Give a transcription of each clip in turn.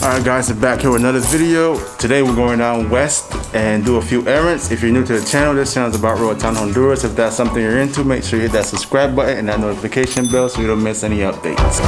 Alright guys, we're back here with another video. Today we're going down west and do a few errands. If you're new to the channel, this channel is about Roatan Honduras. If that's something you're into, make sure you hit that subscribe button and that notification bell so you don't miss any updates.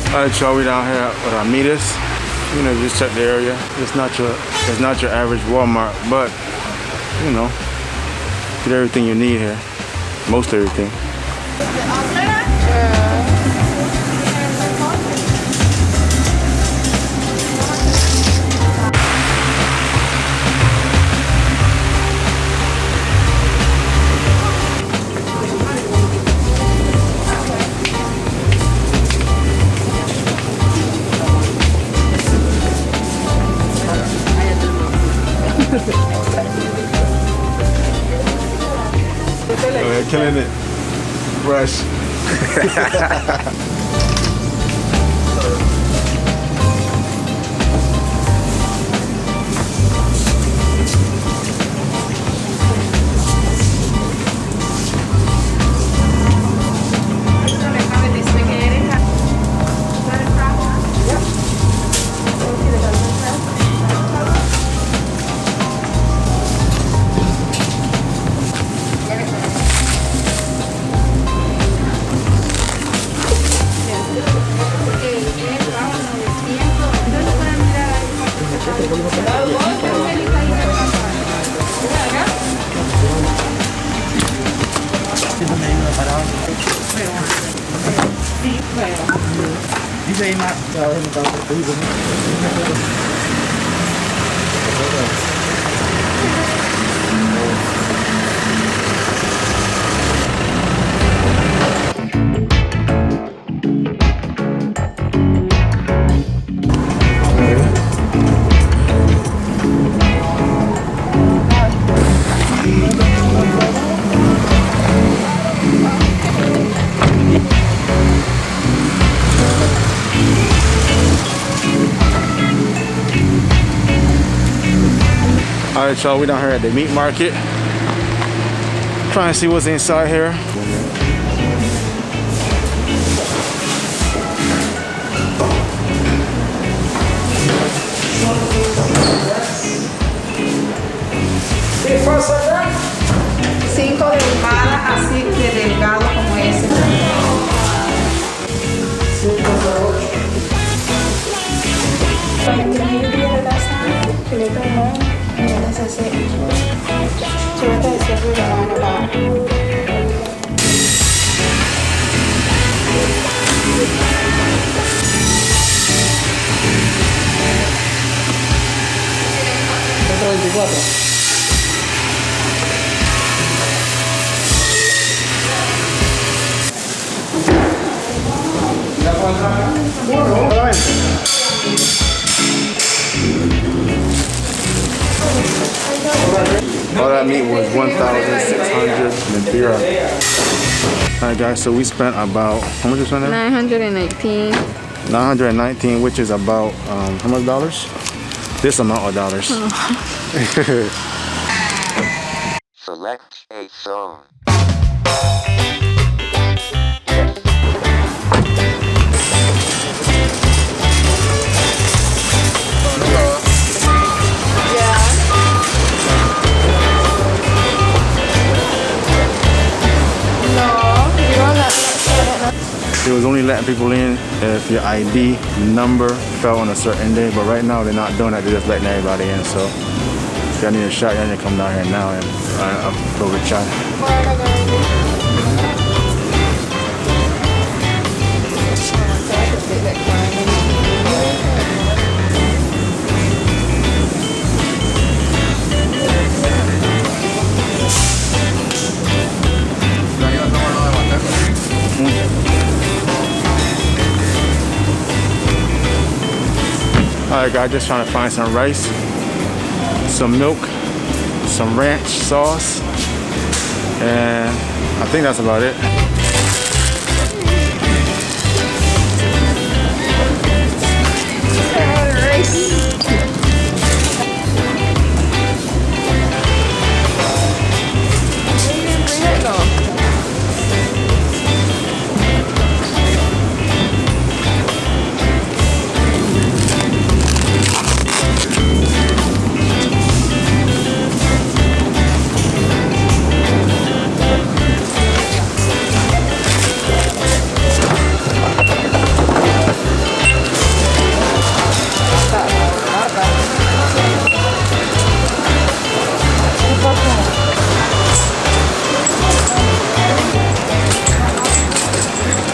Alright y'all, we down here with our meters. You know, just check the area. It's not your average Walmart, but you know, get everything you need here. Most everything. Killing it. Fresh. Alright y'all, we down here at the meat market. Trying to see what's inside here. Cinco de ahumada, así de delgado como ese. All that meat was 1,600 lira. Alright guys, so we spent about, how much we spent there? 919. 919, which is about, how much dollars? This amount of dollars. Oh. Select a song. was only letting people in if your ID number fell on a certain day, but right now they're not doing that. They're just letting everybody in. So if y'all need a shot, y'all need to come down here now and go with China. Alright guys, just trying to find some rice, some milk, some ranch sauce, and I think that's about it.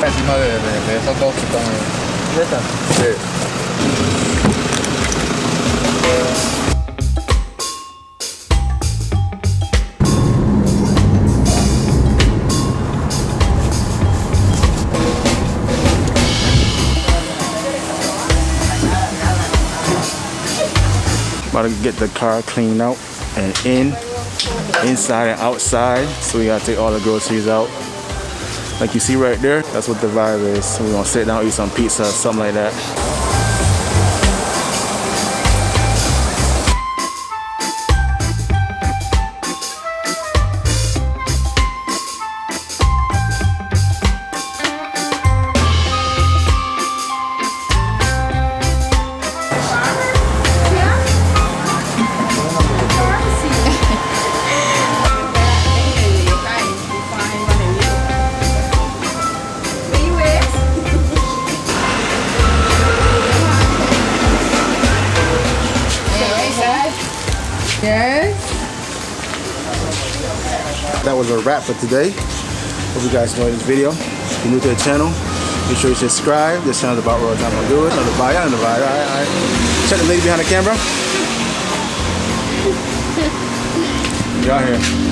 Encima de esos dos que están ahí. ¿De estas? Sí. About to get the car cleaned out and inside and outside. So we gotta take all the groceries out. Like you see right there, that's what the vibe is. So we're gonna sit down, eat some pizza, or something like that. Yes. That was a wrap for today. Hope you guys enjoyed this video. If you're new to the channel, make sure you subscribe. This channel is about Roatan Honduras. Alright. Check the lady behind the camera. Y'all here.